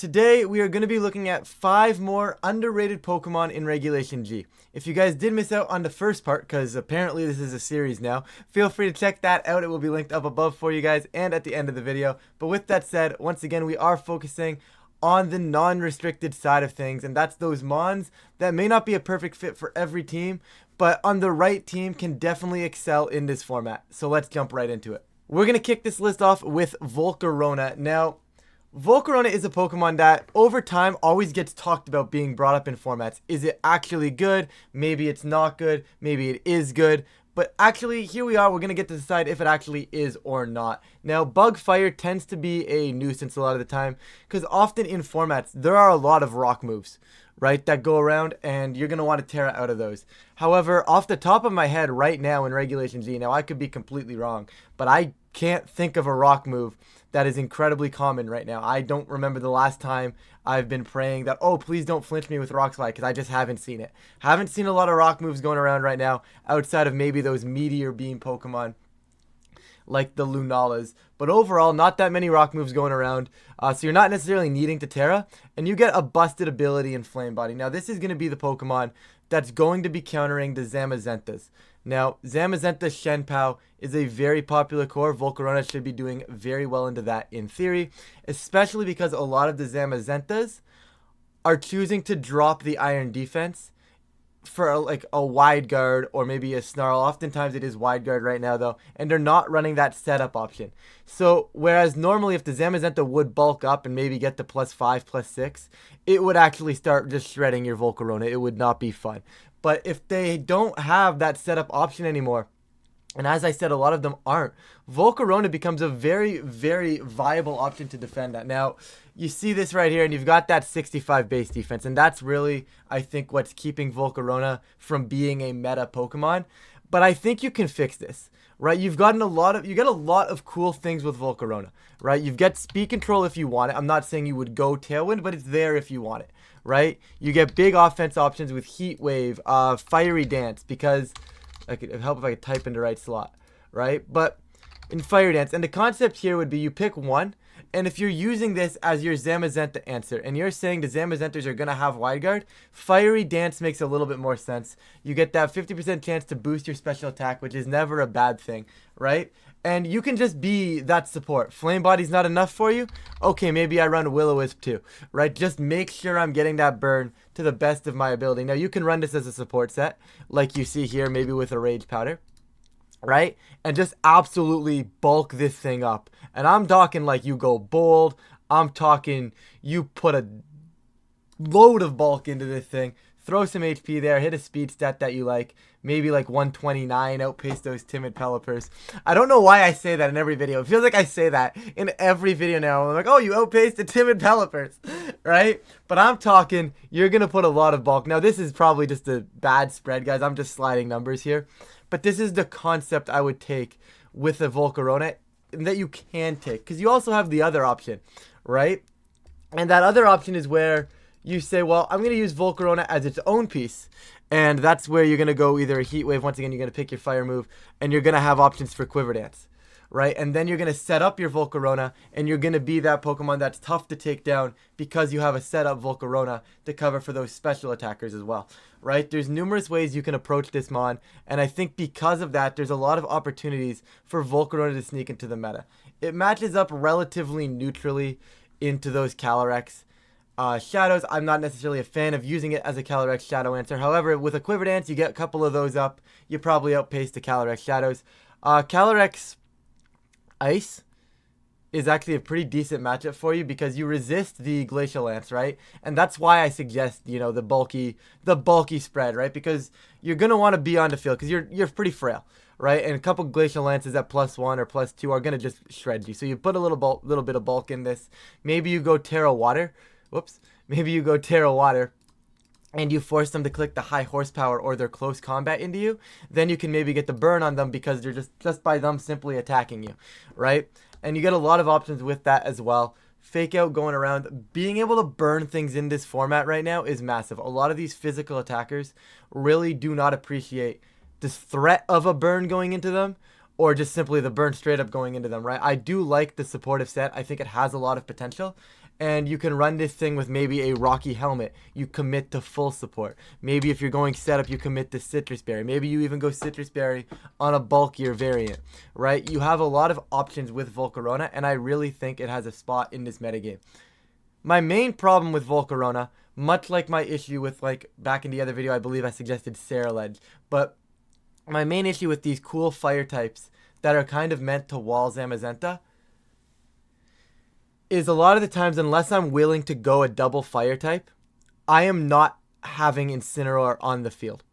Today, we are going to be looking at 5 more underrated Pokemon in Regulation G. If you guys did miss out on the first part, because apparently this is a series now, feel free to check that out. It will be linked up above for you guys and at the end of the video. But with that said, once again, we are focusing on the non-restricted side of things, and that's those Mons that may not be a perfect fit for every team, but on the right team can definitely excel in this format. So let's jump right into it. We're going to kick this list off with Volcarona. Now, Volcarona is a Pokemon that over time always gets talked about being brought up in formats. Is it actually good? Maybe it's not good. Maybe it is good. But actually, here we are. We're going to get to decide if it actually is or not. Now, Bug Fire tends to be a nuisance a lot of the time because often in formats, there are a lot of rock moves, right, that go around, and you're going to want to Terra out of those. However, off the top of my head right now in Regulation G, now I could be completely wrong, but I can't think of a rock move that is incredibly common right now. I don't remember the last time I've been praying that, oh, please don't flinch me with Rock Slide, because I just haven't seen it. Haven't seen a lot of rock moves going around right now outside of maybe those Meteor Beam Pokemon like the Lunalas. But overall, not that many rock moves going around. So you're not necessarily needing to Terra, and you get a busted ability in Flame Body. Now, this is going to be the Pokemon that's going to be countering the Zamazentas. Now, Zamazenta Shenpao is a very popular core. Volcarona should be doing very well into that in theory, especially because a lot of the Zamazentas are choosing to drop the Iron Defense for like a Wide Guard or maybe a Snarl. Oftentimes it is Wide Guard right now though, and they're not running that setup option. So whereas normally if the Zamazenta would bulk up and maybe get to +5, +6, it would actually start just shredding your Volcarona. It would not be fun. But if they don't have that setup option anymore, and as I said, a lot of them aren't, Volcarona becomes a very, very viable option to defend that. Now, you see this right here, and you've got that 65 base defense, and that's really, I think, what's keeping Volcarona from being a meta Pokemon. But I think you can fix this, right? You get a lot of cool things with Volcarona, right? You've got speed control if you want it. I'm not saying you would go Tailwind, but it's there if you want it, right? You get big offense options with Heat Wave, Fiery Dance, because it'd help if I could type in the right slot, right? But in Fire Dance, and the concept here would be you pick one, and if you're using this as your Zamazenta answer, and you're saying the Zamazentas are going to have Wide Guard, Fiery Dance makes a little bit more sense. You get that 50% chance to boost your special attack, which is never a bad thing, right? And you can just be that support. Flame Body's not enough for you? Okay, maybe I run Will-O-Wisp too, right? Just make sure I'm getting that burn to the best of my ability. Now, you can run this as a support set, like you see here, maybe with a Rage Powder, right? And just absolutely bulk this thing up. And I'm talking like you go bold. I'm talking you put a load of bulk into this thing. Throw some HP there, hit a speed stat that you like, maybe like 129, outpace those timid Pelipers. I don't know why I say that in every video. It feels like I say that in every video now. I'm like, oh, you outpaced the timid Pelipers, right? But I'm talking, you're going to put a lot of bulk. Now, this is probably just a bad spread, guys. I'm just sliding numbers here. But this is the concept I would take with a Volcarona that you can take. Because you also have the other option, right? And that other option is where you say, well, I'm going to use Volcarona as its own piece. And that's where you're going to go either a Heat Wave. Once again, you're going to pick your Fire move. And you're going to have options for Quiver Dance, right? And then you're going to set up your Volcarona. And you're going to be that Pokemon that's tough to take down because you have a set up Volcarona to cover for those special attackers as well, right? There's numerous ways you can approach this Mon. And I think because of that, there's a lot of opportunities for Volcarona to sneak into the meta. It matches up relatively neutrally into those Calyrex. Shadows, I'm not necessarily a fan of using it as a Calyrex Shadow answer. However, with a Quiver Dance, you get a couple of those up. You probably outpace the Calyrex Shadows. Calyrex Ice is actually a pretty decent matchup for you because you resist the Glacial Lance, right? And that's why I suggest, you know, the bulky spread, right? Because you're going to want to be on the field because you're pretty frail, right? And a couple Glacial Lances at +1 or +2 are going to just shred you. So you put a little bit of bulk in this. Maybe you go Terra Water. Whoops. Maybe you go Terra Water and you force them to click the high horsepower or their close combat into you. Then you can maybe get the burn on them because they're just by them simply attacking you, right? And you get a lot of options with that as well. Fake Out going around. Being able to burn things in this format right now is massive. A lot of these physical attackers really do not appreciate this threat of a burn going into them or just simply the burn straight up going into them, right? I do like the supportive set. I think it has a lot of potential. And you can run this thing with maybe a Rocky Helmet. You commit to full support. Maybe if you're going setup, you commit to Citrus Berry. Maybe you even go Citrus Berry on a bulkier variant, right? You have a lot of options with Volcarona, and I really think it has a spot in this metagame. My main problem with Volcarona, much like my issue with, like, back in the other video, I believe I suggested Ceruledge, but my main issue with these cool fire types that are kind of meant to wall Zamazenta is a lot of the times, unless I'm willing to go a double fire type, I am not having Incineroar on the field.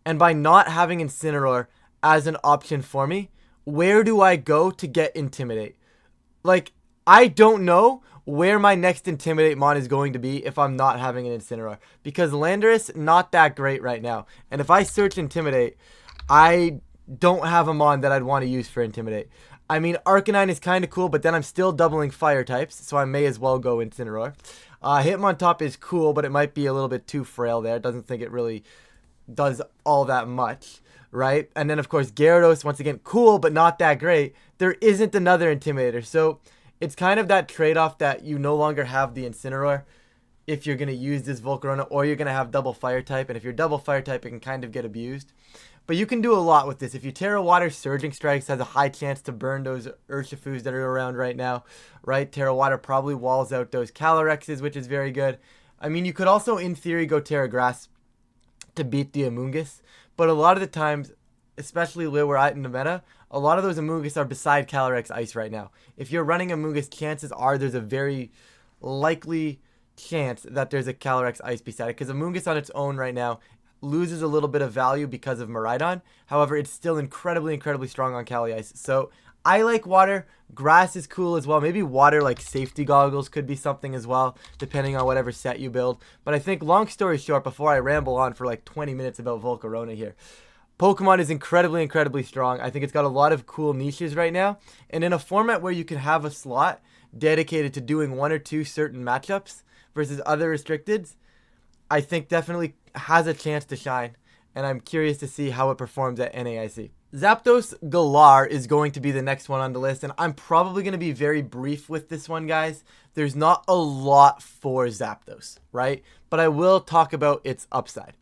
And by not having Incineroar as an option for me, where do I go to get Intimidate? Like, I don't know where my next Intimidate mon is going to be if I'm not having an Incineroar. Because Landorus, not that great right now. And if I search Intimidate, I don't have a mon that I'd want to use for Intimidate. I mean, Arcanine is kind of cool, but then I'm still doubling fire types, so I may as well go Incineroar. Hitmontop is cool, but it might be a little bit too frail there. Doesn't think it really does all that much, right? And then, of course, Gyarados, once again, cool, but not that great. There isn't another Intimidator, so it's kind of that trade-off that you no longer have the Incineroar if you're going to use this Volcarona, or you're going to have double fire type, and if you're double fire type, it can kind of get abused. But you can do a lot with this. If you Terra Water, Surging Strikes has a high chance to burn those Urshifus that are around right now, right? Terra Water probably walls out those Calorexes, which is very good. I mean, you could also, in theory, go Terra Grass to beat the Amoonguss, but a lot of the times, especially where we're at in the meta, a lot of those Amoonguss are beside Calyrex Ice right now. If you're running Amoonguss, chances are there's a very likely chance that there's a Calyrex Ice beside it, because Amoonguss on its own right now loses a little bit of value because of Miraidon. However, it's still incredibly strong on Cali Ice. So I like water. Grass is cool as well. Maybe water, like safety goggles, could be something as well, depending on whatever set you build. But I think, long story short, before I ramble on for like 20 minutes about Volcarona here, Pokemon is incredibly strong. I think it's got a lot of cool niches right now. And in a format where you can have a slot dedicated to doing one or two certain matchups versus other restricteds, I think definitely has a chance to shine, and I'm curious to see how it performs at NAIC. Zapdos Galar is going to be the next one on the list, and I'm probably going to be very brief with this one, guys. There's not a lot for Zapdos, right? But I will talk about its upside.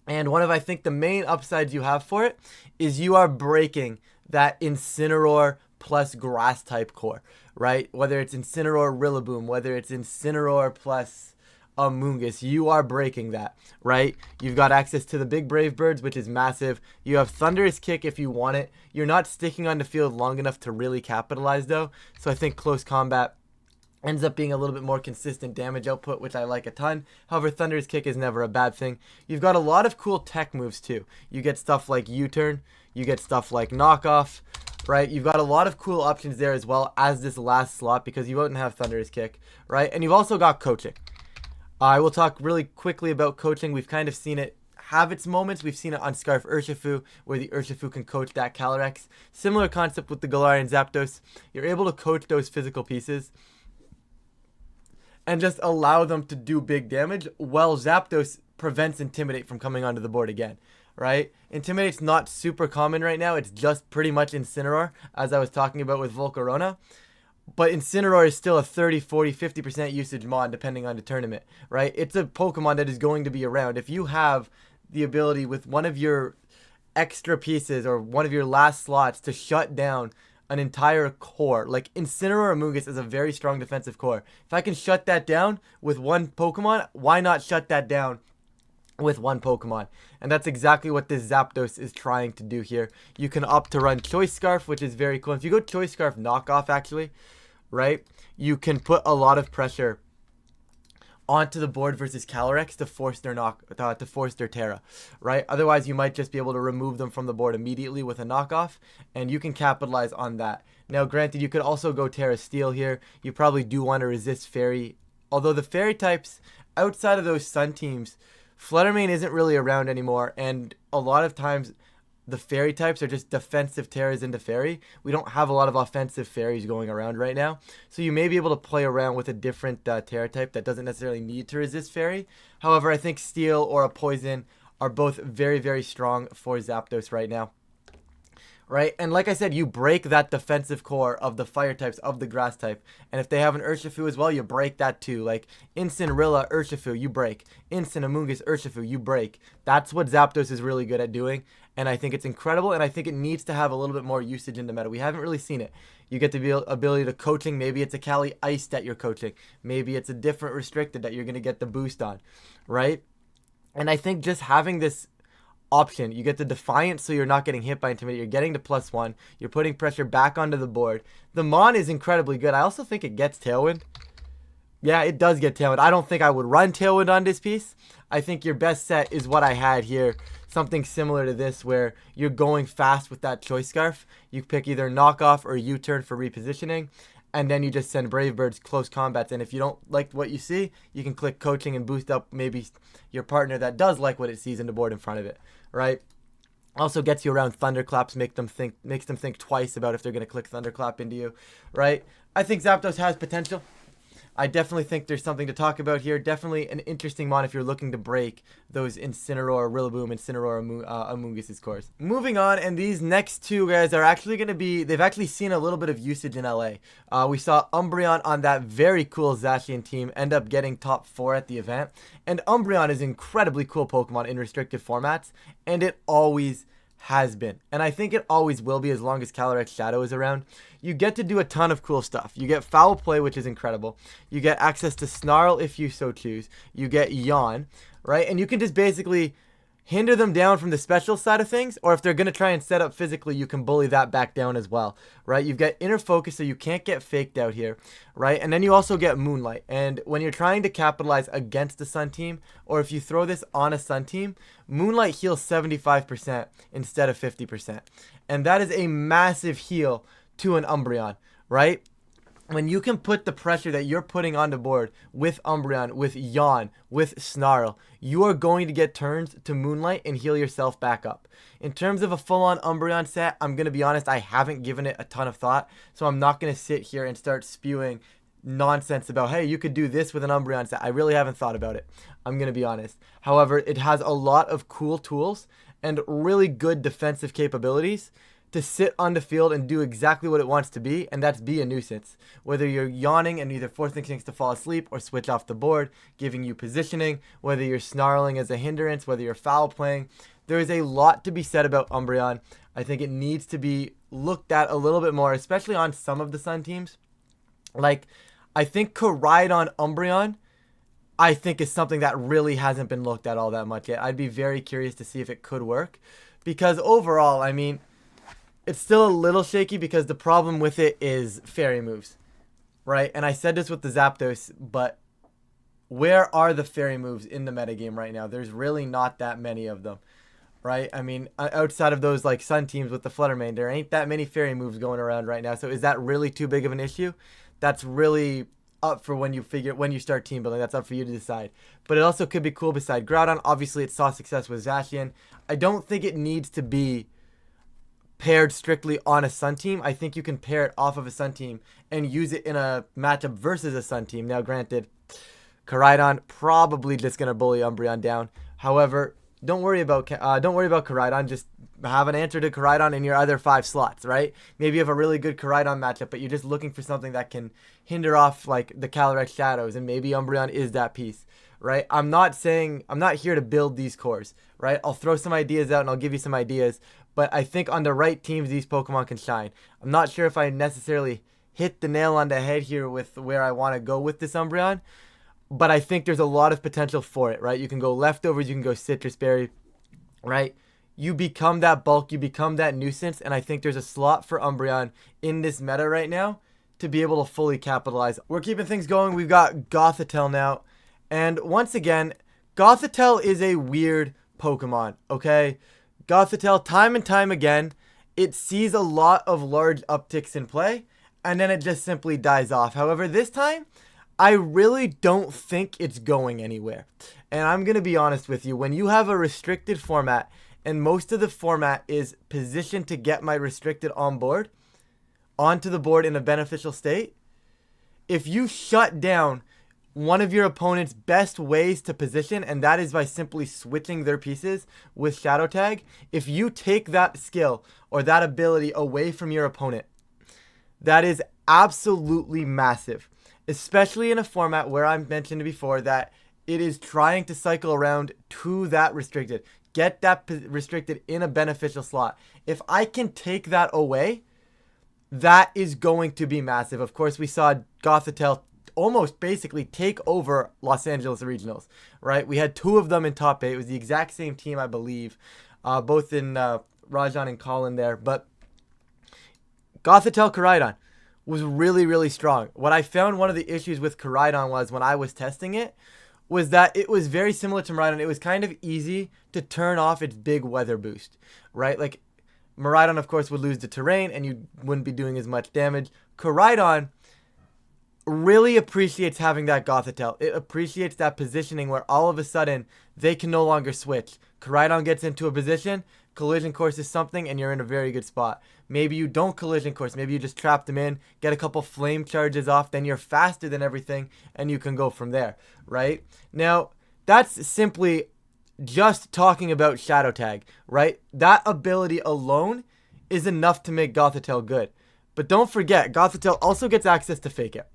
And one of, I think, the main upsides you have for it is you are breaking that Incineroar plus Grass type core, right? Whether it's Incineroar Rillaboom, whether it's Incineroar plus Amoonguss, you are breaking that, right? You've got access to the big Brave Birds, which is massive. You have Thunderous Kick if you want it. You're not sticking on the field long enough to really capitalize, though. So I think Close Combat ends up being a little bit more consistent damage output, which I like a ton. However, Thunderous Kick is never a bad thing. You've got a lot of cool tech moves, too. You get stuff like U-Turn. You get stuff like Knockoff, right? You've got a lot of cool options there as well as this last slot, because you wouldn't have Thunderous Kick, right? And you've also got Coaching. I will talk really quickly about coaching. We've kind of seen it have its moments. We've seen it on Scarf Urshifu, where the Urshifu can coach that Calyrex. Similar concept with the Galarian Zapdos. You're able to coach those physical pieces and just allow them to do big damage, while Zapdos prevents Intimidate from coming onto the board again, right? Intimidate's not super common right now. It's just pretty much Incineroar, as I was talking about with Volcarona. But Incineroar is still a 30, 40, 50% usage mon depending on the tournament, right? It's a Pokemon that is going to be around. If you have the ability with one of your extra pieces or one of your last slots to shut down an entire core, like Incineroar Amoonguss is a very strong defensive core. If I can shut that down with one Pokemon, why not shut that down with one Pokemon? And that's exactly what this Zapdos is trying to do here. You can opt to run Choice Scarf, which is very cool. If you go Choice Scarf Knockoff, actually, right, you can put a lot of pressure onto the board versus Calyrex to force their Terra, right? Otherwise, you might just be able to remove them from the board immediately with a knockoff, and you can capitalize on that. Now, granted, you could also go Terra Steel here. You probably do want to resist Fairy, although the Fairy types outside of those Sun teams, Fluttermane isn't really around anymore, and a lot of times the Fairy types are just defensive Terras into Fairy. We don't have a lot of offensive Fairies going around right now. So you may be able to play around with a different Terra type that doesn't necessarily need to resist Fairy. However, I think Steel or a Poison are both very, very strong for Zapdos right now. right? And like I said, you break that defensive core of the fire types, of the grass type. And if they have an Urshifu as well, you break that too. Like Incineroar, Urshifu, you break. Amoonguss, Urshifu, you break. That's what Zapdos is really good at doing. And I think it's incredible, and I think it needs to have a little bit more usage in the meta. We haven't really seen it. You get the ability to coaching. Maybe it's a Cali Ice that you're coaching. Maybe it's a different restricted that you're going to get the boost on, right? And I think just having this option, you get the Defiant, so you're not getting hit by Intimidate. You're getting the +1. You're putting pressure back onto the board. The Mon is incredibly good. I also think it gets Tailwind. Yeah, it does get Tailwind. I don't think I would run Tailwind on this piece. I think your best set is what I had here. Something similar to this where you're going fast with that Choice Scarf. You pick either Knockoff or U-Turn for repositioning. And then you just send Brave Birds close combats. And if you don't like what you see, you can click coaching and boost up maybe your partner that does like what it sees in the board in front of it, right? Also gets you around Thunderclaps, makes them think twice about if they're going to click Thunderclap into you, right? I think Zapdos has potential. I definitely think there's something to talk about here. Definitely an interesting mon if you're looking to break those Incineroar, Rillaboom, Incineroar, Amoonguss cores. Moving on, and these next two guys are actually going to be, they've actually seen a little bit of usage in LA. We saw Umbreon on that very cool Zacian team end up getting top 4 at the event. And Umbreon is an incredibly cool Pokemon in restricted formats, and it always has been. And I think it always will be as long as Calyrex Shadow is around. You get to do a ton of cool stuff. You get Foul Play, which is incredible. You get access to Snarl if you so choose. You get Yawn, right? And you can just basically hinder them down from the special side of things, or if they're going to try and set up physically, you can bully that back down as well, right? You've got Inner Focus, so you can't get faked out here, right? And then you also get Moonlight. And when you're trying to capitalize against the Sun team, or if you throw this on a Sun team, Moonlight heals 75% instead of 50%. And that is a massive heal to an Umbreon, right? When you can put the pressure that you're putting on the board with Umbreon, with Yawn, with Snarl, you are going to get turns to Moonlight and heal yourself back up. In terms of a full-on Umbreon set, I'm going to be honest, I haven't given it a ton of thought, so I'm not going to sit here and start spewing nonsense about, hey, you could do this with an Umbreon set. I really haven't thought about it. I'm going to be honest. However, it has a lot of cool tools and really good defensive capabilities to sit on the field and do exactly what it wants to be, and that's be a nuisance. Whether you're yawning and either forcing things to fall asleep or switch off the board, giving you positioning, whether you're snarling as a hindrance, whether you're foul playing, there is a lot to be said about Umbreon. I think it needs to be looked at a little bit more, especially on some of the Sun teams. Like, I think Koraidon Umbreon, I think is something that really hasn't been looked at all that much yet. I'd be very curious to see if it could work, because overall, I mean, it's still a little shaky because the problem with it is fairy moves, right? And I said this with the Zapdos, but where are the fairy moves in the metagame right now? There's really not that many of them, right? I mean, outside of those like Sun teams with the Fluttermane, there ain't that many fairy moves going around right now. So is that really too big of an issue? That's really up for when you start team building. That's up for you to decide. But it also could be cool beside Groudon. Obviously, it saw success with Zacian. I don't think it needs to be paired strictly on a Sun team. I think you can pair it off of a Sun team and use it in a matchup versus a Sun team. Now, granted, Koraidon probably just gonna bully Umbreon down. However, don't worry about Koraidon. Just have an answer to Koraidon in your other 5 slots, right? Maybe you have a really good Koraidon matchup, but you're just looking for something that can hinder off like the Calyrex Shadows, and maybe Umbreon is that piece, right? I'm not here to build these cores, right? I'll throw some ideas out and I'll give you some ideas, but I think on the right teams, these Pokemon can shine. I'm not sure if I necessarily hit the nail on the head here with where I want to go with this Umbreon, but I think there's a lot of potential for it, right? You can go Leftovers, you can go Citrus Berry, right? You become that bulk, you become that nuisance, and I think there's a slot for Umbreon in this meta right now to be able to fully capitalize. We're keeping things going. We've got Gothitelle now, and once again, Gothitelle is a weird Pokemon, okay? Gothitelle, time and time again, it sees a lot of large upticks in play, and then it just simply dies off. However, this time, I really don't think it's going anywhere. And I'm going to be honest with you, when you have a restricted format, and most of the format is positioned to get my restricted onto the board in a beneficial state, if you shut down one of your opponent's best ways to position, and that is by simply switching their pieces with Shadow Tag. If you take that skill or that ability away from your opponent, that is absolutely massive, especially in a format where I mentioned before that it is trying to cycle around to that restricted. Get that restricted in a beneficial slot. If I can take that away, that is going to be massive. Of course, we saw Gothitelle almost basically take over Los Angeles Regionals, right? We had 2 of them in top 8. It was the exact same team, I believe, both in Rajan and Colin there. But Gothitelle Koraidon was really, really strong. What I found one of the issues with Koraidon was when I was testing it, was that it was very similar to Miraidon. It was kind of easy to turn off its big weather boost, right? Like, Miraidon, of course, would lose the terrain, and you wouldn't be doing as much damage. Koraidon really appreciates having that Gothitelle. It appreciates that positioning where all of a sudden they can no longer switch. Koraidon gets into a position, collision course is something, and you're in a very good spot. Maybe you don't collision course. Maybe you just trap them in, get a couple flame charges off, then you're faster than everything, and you can go from there, right? Now, that's simply just talking about Shadow Tag, right? That ability alone is enough to make Gothitelle good. But don't forget, Gothitelle also gets access to Fake Out.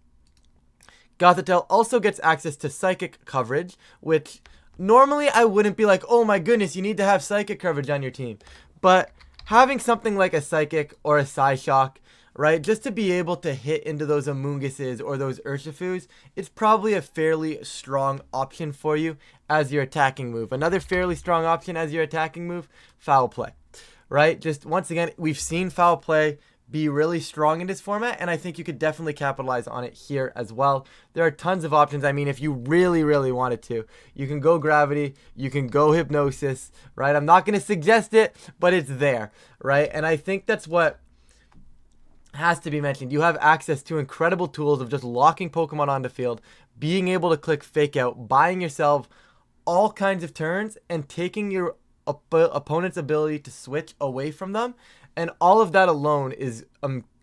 Gothitelle also gets access to Psychic coverage, which normally I wouldn't be like, oh my goodness, you need to have Psychic coverage on your team. But having something like a Psychic or a Psyshock, right, just to be able to hit into those Amoonguses or those Urshifus, it's probably a fairly strong option for you as your attacking move. Another fairly strong option as your attacking move, Foul Play, right? Just once again, we've seen Foul Play be really strong in this format, and I think you could definitely capitalize on it here as well. There are tons of options. I mean, if you really, really wanted to, you can go Gravity, you can go Hypnosis, right? I'm not going to suggest it, but it's there, right? And I think that's what has to be mentioned. You have access to incredible tools of just locking Pokemon on the field, being able to click Fake Out, buying yourself all kinds of turns, and taking your opponent's ability to switch away from them. And all of that alone is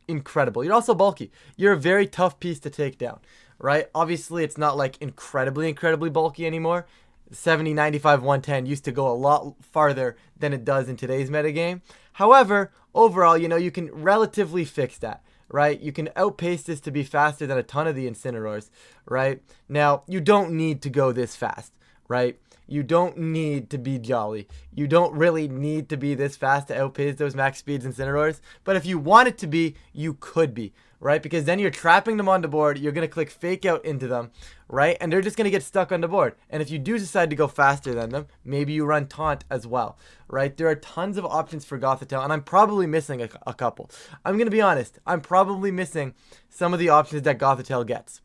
incredible. You're also bulky. You're a very tough piece to take down, right? Obviously, it's not like incredibly bulky anymore. 70, 95, 110 used to go a lot farther than it does in today's metagame. However, overall, you know, you can relatively fix that, right? You can outpace this to be faster than a ton of the Incineroars, right? Now, you don't need to go this fast, right? You don't need to be Jolly. You don't really need to be this fast to outpace those max speeds Incineroars. But if you want it to be, you could be, right? Because then you're trapping them on the board. You're going to click Fake Out into them, right? And they're just going to get stuck on the board. And if you do decide to go faster than them, maybe you run Taunt as well, right? There are tons of options for Gothitelle, and I'm probably missing a couple. I'm going to be honest. I'm probably missing some of the options that Gothitelle gets,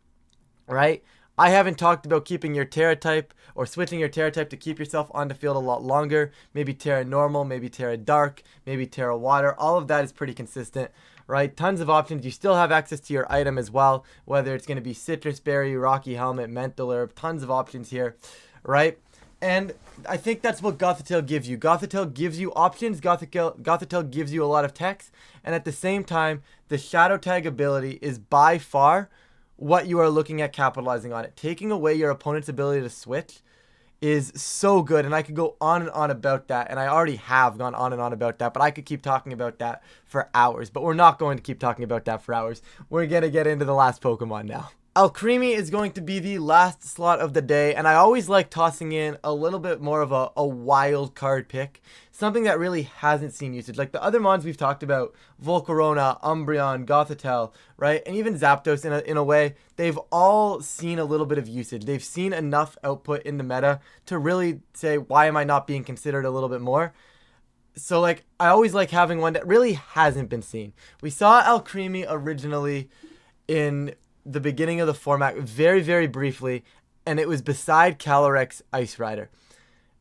right? I haven't talked about keeping your Terra type or switching your Terra type to keep yourself on the field a lot longer. Maybe Terra Normal, maybe Terra Dark, maybe Terra Water. All of that is pretty consistent, right? Tons of options. You still have access to your item as well, whether it's going to be Citrus Berry, Rocky Helmet, Mental Herb. Tons of options here, right? And I think that's what Gothitelle gives you. Gothitelle gives you options. Gothitelle gives you a lot of text. And at the same time, the Shadow Tag ability is by far what you are looking at capitalizing on it. Taking away your opponent's ability to switch is so good, and I could go on and on about that, and I already have gone on and on about that, but I could keep talking about that for hours, but we're not going to keep talking about that for hours. We're going to get into the last Pokemon now. Alcremie is going to be the last slot of the day, and I always like tossing in a little bit more of a wild card pick. Something that really hasn't seen usage. Like the other mons we've talked about, Volcarona, Umbreon, Gothitelle, right? And even Zapdos in a way, they've all seen a little bit of usage. They've seen enough output in the meta to really say, why am I not being considered a little bit more? So like, I always like having one that really hasn't been seen. We saw Alcremie originally in the beginning of the format very, very briefly, and it was beside Calyrex Ice Rider.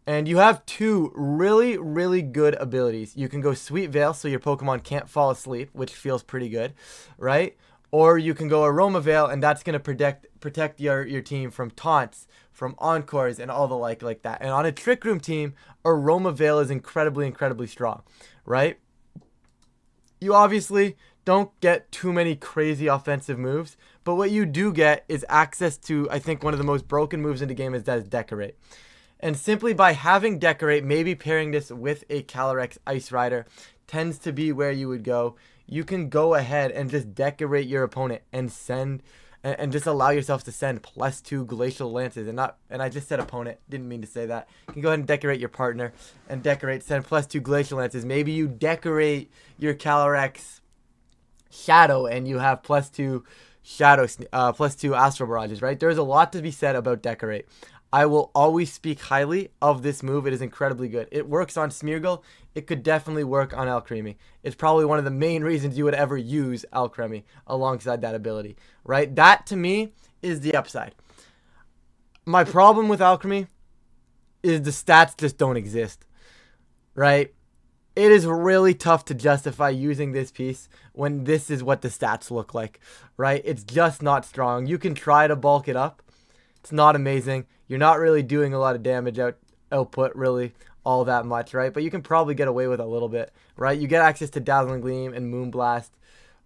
And you have two really, really good abilities. You can go Sweet Veil so your Pokemon can't fall asleep, which feels pretty good, right? Or you can go Aroma Veil, and that's going to protect your team from taunts, from encores, and all the like that. And on a Trick Room team, Aroma Veil is incredibly, incredibly strong, right? You obviously don't get too many crazy offensive moves, But what you do get is access to, I think, one of the most broken moves in the game is that is Decorate. And simply by having Decorate, maybe pairing this with a Calyrex Ice Rider, tends to be where you would go. You can go ahead and just Decorate your opponent and send, and just allow yourself to send +2 Glacial Lances. And I just said opponent, didn't mean to say that. You can go ahead and Decorate your partner and send +2 Glacial Lances. Maybe you Decorate your Calyrex Shadow and you have +2 Shadow, +2 Astral Barrages, right? There's a lot to be said about Decorate. I will always speak highly of this move. It is incredibly good. It works on Smeargle. It could definitely work on Alcremie. It's probably one of the main reasons you would ever use Alcremie alongside that ability, right? That, to me, is the upside. My problem with Alcremie is the stats just don't exist, right? It is really tough to justify using this piece when this is what the stats look like, right? It's just not strong. You can try to bulk it up. It's not amazing. You're not really doing a lot of damage output, really, all that much, right? But you can probably get away with a little bit, right? You get access to Dazzling Gleam and Moonblast,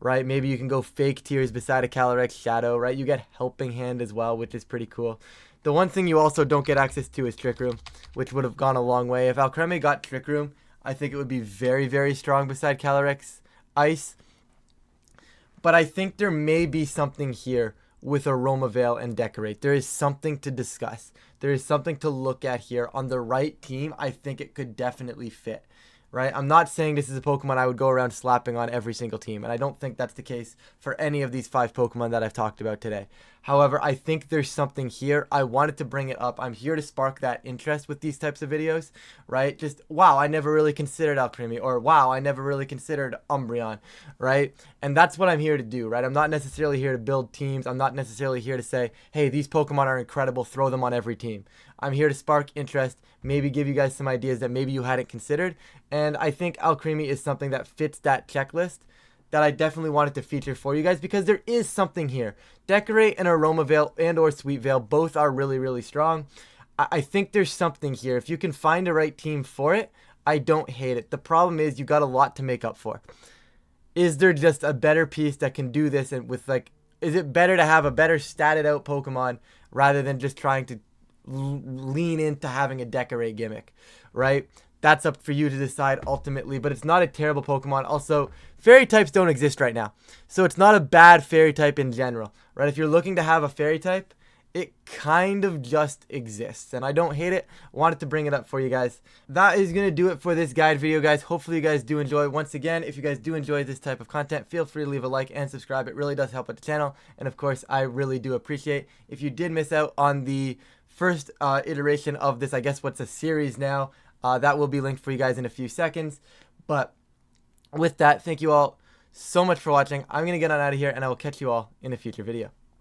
right? Maybe you can go fake tiers beside a Calyrex Shadow, right? You get Helping Hand as well, which is pretty cool. The one thing you also don't get access to is Trick Room, which would have gone a long way. If Alcremie got Trick Room, I think it would be very, very strong beside Calyrex Ice. But I think there may be something here with Aroma Veil and Decorate. There is something to discuss. There is something to look at here. On the right team, I think it could definitely fit, right? I'm not saying this is a Pokemon I would go around slapping on every single team, and I don't think that's the case for any of these 5 Pokemon that I've talked about today. However, I think there's something here. I wanted to bring it up. I'm here to spark that interest with these types of videos, right? Just, wow, I never really considered Alcremie, or wow, I never really considered Umbreon, right? And that's what I'm here to do, right? I'm not necessarily here to build teams. I'm not necessarily here to say, hey, these Pokemon are incredible, throw them on every team. I'm here to spark interest, maybe give you guys some ideas that maybe you hadn't considered. And I think Alcremie is something that fits that checklist that I definitely wanted to feature for you guys because there is something here. Decorate and Aroma Veil and or Sweet Veil both are really, really strong. I think there's something here. If you can find a right team for it, I don't hate it. The problem is you got a lot to make up for. Is there just a better piece that can do this and with like, is it better to have a better statted out Pokemon rather than just trying to lean into having a Decorate gimmick, right? That's up for you to decide ultimately, but it's not a terrible Pokemon. Also, fairy types don't exist right now, so it's not a bad fairy type in general, right? If you're looking to have a fairy type, it kind of just exists, and I don't hate it. Wanted to bring it up for you guys. That is going to do it for this guide video, guys. Hopefully you guys do enjoy. Once again, if you guys do enjoy this type of content, feel free to leave a like and subscribe. It really does help out the channel, and of course, I really do appreciate. If you did miss out on the first iteration of this, I guess what's a series now, that will be linked for you guys in a few seconds. But with that, thank you all so much for watching. I'm going to get on out of here, and I will catch you all in a future video.